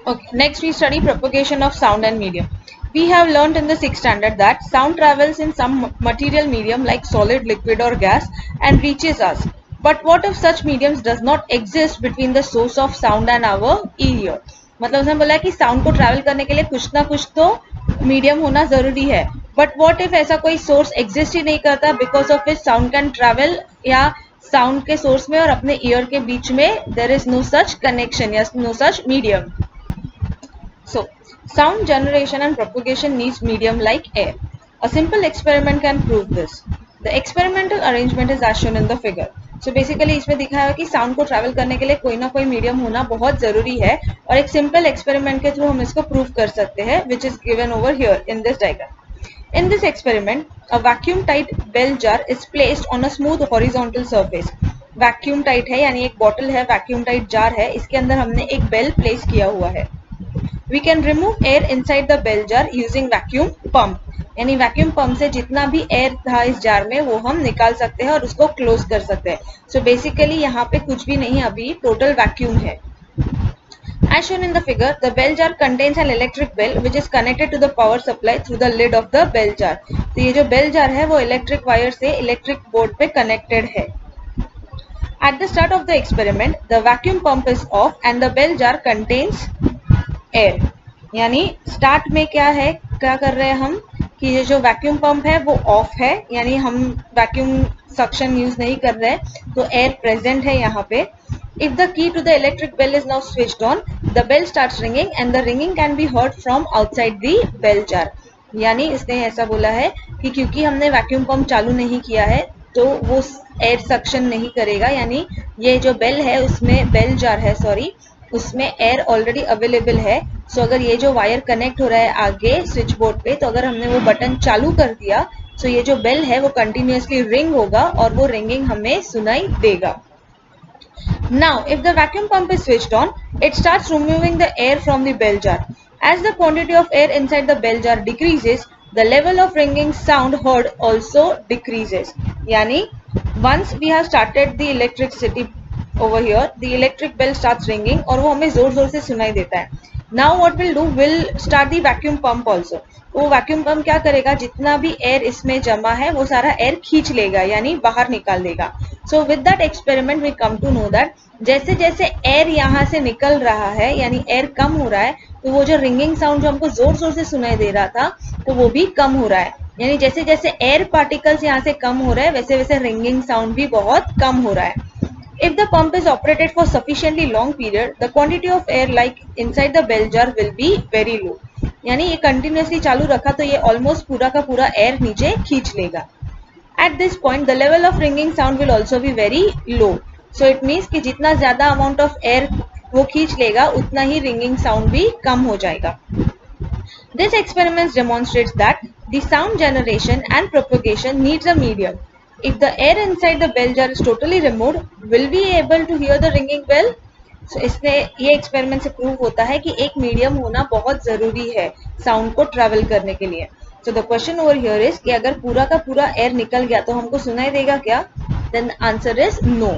Okay, next we study propagation of sound and medium. We have learned in the 6th standard that sound travels in some material medium like solid, liquid or gas and reaches us. But what if such mediums does not exist between the source of sound and our ear? मतलब उसने बोला कि sound को travel करने के लिए कुछ ना कुछ तो मीडियम होना जरूरी है. बट व्हाट इफ ऐसा कोई सोर्स एग्जिस्ट ही नहीं करता because of which sound can travel या साउंड के सोर्स में और अपने ईयर के बीच में there is no such connection या no such medium. So, sound generation and propagation needs medium like air. A simple experiment can prove this. The experimental arrangement is as shown in the figure. So basically इसमें दिखाया है कि sound को travel करने के लिए कोई ना कोई मीडियम होना बहुत जरूरी है और एक सिंपल एक्सपेरिमेंट के थ्रू हम इसको प्रूव कर सकते हैं which is given over here in this diagram. In this experiment, a vacuum-tight bell jar is placed on a smooth horizontal surface. Vacuum tight है यानी एक बॉटल है, vacuum tight jar है, इसके अंदर हमने एक बेल प्लेस किया हुआ है. We can remove air inside the bell jar using vacuum pump. यानी वैक्यूम पंप से जितना भी एयर था इस जार में वो हम निकाल सकते हैं और उसको क्लोज कर सकते हैं. सो बेसिकली यहाँ पे कुछ भी नहीं, अभी टोटल वैक्यूम है. As shown in the figure, the bell jar contains an electric bell which is connected to the power supply through the lid of the bell jar. तो ये जो बेल जार है वो इलेक्ट्रिक वायर से electric board पे connected है. At the start of the experiment, the vacuum pump is off and the bell jar contains air. यानी start में क्या है, क्या कर रहे हैं हम कि ये जो वैक्यूम पंप है वो ऑफ है, यानी हम वैक्यूम सक्शन यूज नहीं कर रहे हैं, तो एयर प्रेजेंट है यहाँ पे. If the key to the electric bell is now switched on, the bell starts ringing and the ringing can be heard from outside the bell jar. यानी इसने ऐसा बोला है कि क्योंकि हमने वैक्यूम पंप चालू नहीं किया है तो वो एयर सक्शन नहीं करेगा, यानी ये जो बेल है उसमें बेल जार है सॉरी उसमें एयर ऑलरेडी अवेलेबल है. सो अगर ये जो वायर कनेक्ट हो रहा है आगे स्विच बोर्ड पे, तो अगर हमने वो बटन चालू कर दिया सो ये जो बेल है वो कंटिन्यूअसली रिंग होगा और वो रिंगिंग हमें सुनाई देगा. Now, if the vacuum pump is switched on, it starts removing the air from the bell jar. As the quantity of air inside the bell jar decreases, the level of ringing sound heard also decreases. Yani, once we have started the electricity over here, the electric bell starts ringing और वो हमें जोर जोर से सुनाई देता है. Now what we'll do, we'll start the vacuum pump also. वो वैक्यूम पंप क्या करेगा, जितना भी एयर इसमें जमा है वो सारा एयर खींच लेगा यानी बाहर निकाल देगा. So with that experiment we come to know that जैसे जैसे एयर यहाँ से निकल रहा है यानी एयर कम हो रहा है, तो वो जो रिंगिंग साउंड जो हमको जोर जोर से सुनाई दे रहा था तो वो भी कम हो रहा है. यानी जैसे जैसे एयर पार्टिकल्स यहाँ से कम हो रहे हैं वैसे वैसे रिंगिंग साउंड भी बहुत कम हो रहा है. If the pump is operated for sufficiently long period, the quantity of air like inside the bell jar will be very low. यानी ये कंटिन्यूसली चालू रखा तो ये ऑलमोस्ट पूरा का पूरा एयर नीचे खींच लेगा. At this point, the level of ringing sound will also be very low. So it means कि जितना ज्यादा amount of air वो खींच लेगा उतना ही ringing sound भी कम हो जाएगा. This experiment demonstrates that the sound generation and propagation needs a medium. If the air inside the bell jar is totally removed, will we be able to hear the ringing bell? So इसने ये experiment से prove होता है कि एक medium होना बहुत जरूरी है साउंड को ट्रैवल करने के लिए. So the question over here is कि अगर पूरा का पूरा एयर निकल गया तो हमको सुनाई देगा क्या? Then the answer is no.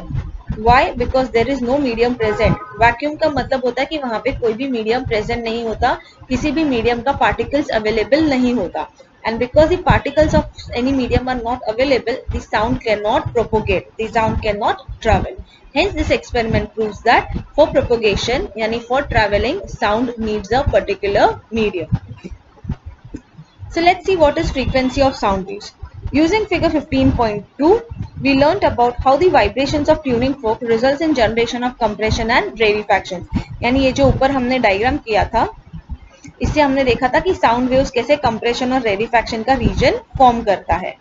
Why? Because there is no medium present. Vacuum का मतलब होता है कि वहां पे कोई भी मीडियम प्रेजेंट नहीं होता, किसी भी मीडियम का पार्टिकल्स अवेलेबल नहीं होता. And because the particles of any medium are not available, the sound cannot propagate, the sound cannot travel. Hence this experiment proves that for propagation yani for traveling, sound needs a particular medium. So let's see what is frequency of sound waves. Using figure 15.2, we learnt about how the vibrations of tuning fork results in generation of compression and rarefaction. यानी ये जो ऊपर हमने diagram किया था इससे हमने देखा था कि साउंड वेव्स कैसे कंप्रेशन और रेरिफैक्शन का रीजन फॉर्म करता है.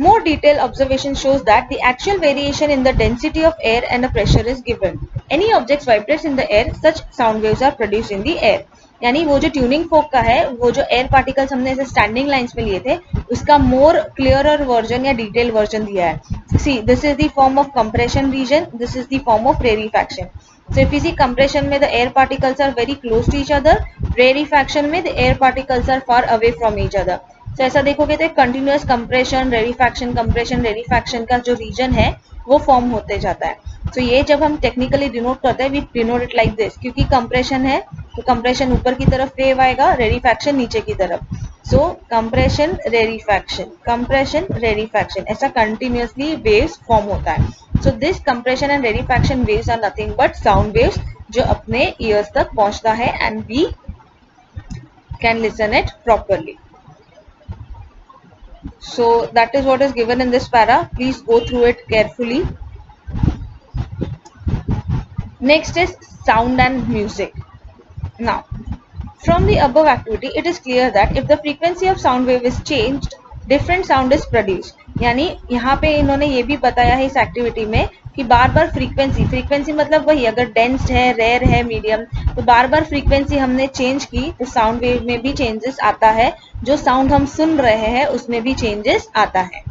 More detailed observation shows that the actual variation in the density of air and the pressure is given. Any objects vibrates in the air, such sound waves are produced in the air. यानी वो जो tuning फोक का है वो जो air particles हमने ऐसे standing lines में लिए थे उसका मोर क्लियरर वर्जन या डिटेल वर्जन दिया है. See this is the form of compression region, this is the form of rarefaction. So if you see compression में the air particles are very close to each other, rarefaction में the air particles are far away from each other. So ऐसा देखोगे तो continuous compression रेरिफैक्शन का जो reason है वो form होते जाता है. तो ये जब हम टेक्निकली डिनोट करते हैं we denote it like this, क्योंकि कंप्रेशन है तो कंप्रेशन ऊपर की तरफ वेव आएगा, रेरिफैक्शन नीचे की तरफ। सो कंप्रेशन रेरिफैक्शन ऐसा कंटिन्यूअसली वेव्स फॉर्म होता है। So this compression and rarefaction waves are nothing but sound waves जो अपने ईयर्स तक पहुंचता है and we can listen it properly. So that is what is given in this para. Please go through it carefully. Next is sound and music. Now, from the above activity, it is clear that if the frequency of sound wave is changed, different sound is produced. यानी यहाँ पे इन्होंने ये भी बताया है इस activity में कि बार बार फ्रीक्वेंसी मतलब वही, अगर डेंस है, रेयर है, मीडियम, तो बार बार फ्रीक्वेंसी हमने चेंज की तो साउंड वेव में भी चेंजेस आता है, जो साउंड हम सुन रहे हैं उसमें भी चेंजेस आता है।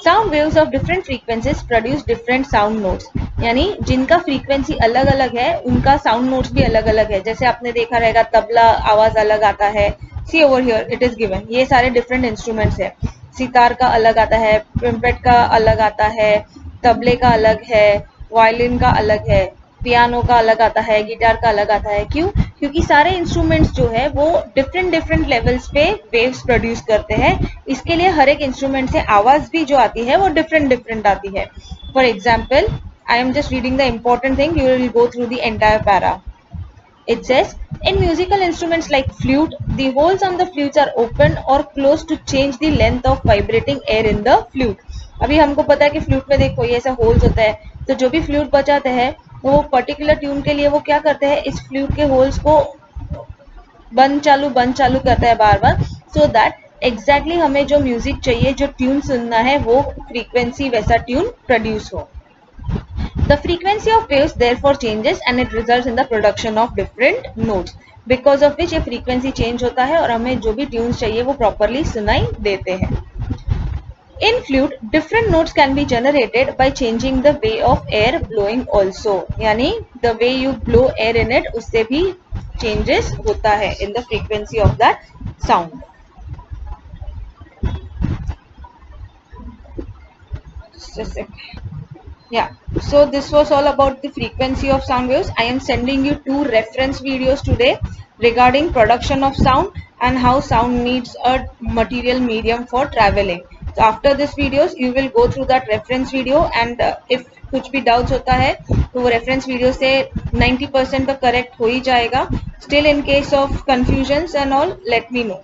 Sound waves of different frequencies produce different sound notes, यानी जिनका फ्रीक्वेंसी अलग अलग है उनका साउंड नोट्स भी अलग अलग है। जैसे आपने देखा रहेगा तबला आवाज अलग आता है, see over here it is given, ये सारे डिफरेंट इंस्ट्रूमेंट्स है। सितार का अलग आता है, ट्रम्पेट का अलग आता है, तबले का अलग है, वायलिन का अलग है, पियानो का अलग आता है, गिटार का अलग आता है। क्यों? क्योंकि सारे इंस्ट्रूमेंट्स जो है वो डिफरेंट डिफरेंट लेवल्स पे वेव्स प्रोड्यूस करते हैं, इसके लिए हर एक इंस्ट्रूमेंट से आवाज भी जो आती है वो डिफरेंट डिफरेंट आती है। For example, I am just reading the important thing, you will go through the entire para. It says, in musical instruments like flute, the holes on the flutes are open or closed to change the length of vibrating air in the flute. अभी हमको पता है कि flute में देखो ये ऐसा holes होता है, तो जो भी फ्लूट बजाते हैं वो पर्टिकुलर ट्यून के लिए वो क्या करते हैं, इस फ्लूट के होल्स को बंद चालू करता है बार बार, सो दैट एग्जैक्टली हमें जो म्यूजिक चाहिए, जो ट्यून सुनना है, वो फ्रीक्वेंसी वैसा ट्यून प्रोड्यूस हो। The frequency of waves therefore changes and it results in the production of different notes, because of which ये frequency change होता है और हमें जो भी tunes चाहिए वो properly सुनाई देते हैं। In flute, different notes can be generated by changing the way of air blowing also, यानी the way you blow air in it उससे भी changes होता है in the frequency of that sound. Just a second. Yeah, so this was all about the frequency of sound waves. I am sending you 2 reference videos today regarding production of sound and how sound needs a material medium for traveling. So after this videos, you will go through that reference video and if कुछ भी doubts होता है तो वो reference video से 90% तो correct हो ही जाएगा. Still in case of confusions and all, let me know.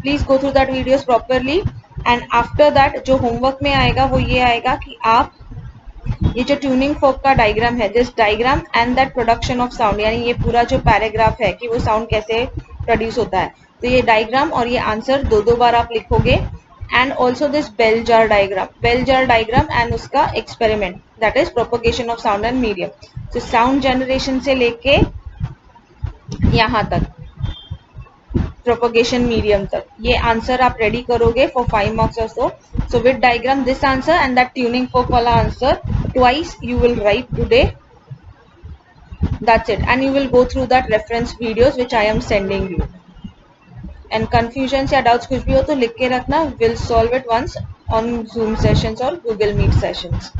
Please go through that videos properly and after that जो homework में आएगा वो ये आएगा कि आप ये जो ट्यूनिंग फोक का डायग्राम है, this diagram and that production of sound, यानी ये पूरा जो पैराग्राफ है कि वो साउंड कैसे प्रोड्यूस होता है, तो ये डायग्राम और ये आंसर दो दो बार आप लिखोगे। And also this bell jar diagram and उसका experiment, that is propagation of sound and medium. तो साउंड जनरेशन से लेके यहाँ तक प्रोपोगेशन मीडियम तक ये आंसर आप रेडी करोगे फॉर 5 मार्क्स और so. So with diagram this answer and that tuning fork वाला answer twice you will write today. That's it, and you will go through that reference videos which I am sending you. And confusions या doubts कुछ भी हो तो लिख के रखना, we'll solve it once on Zoom sessions or Google Meet sessions.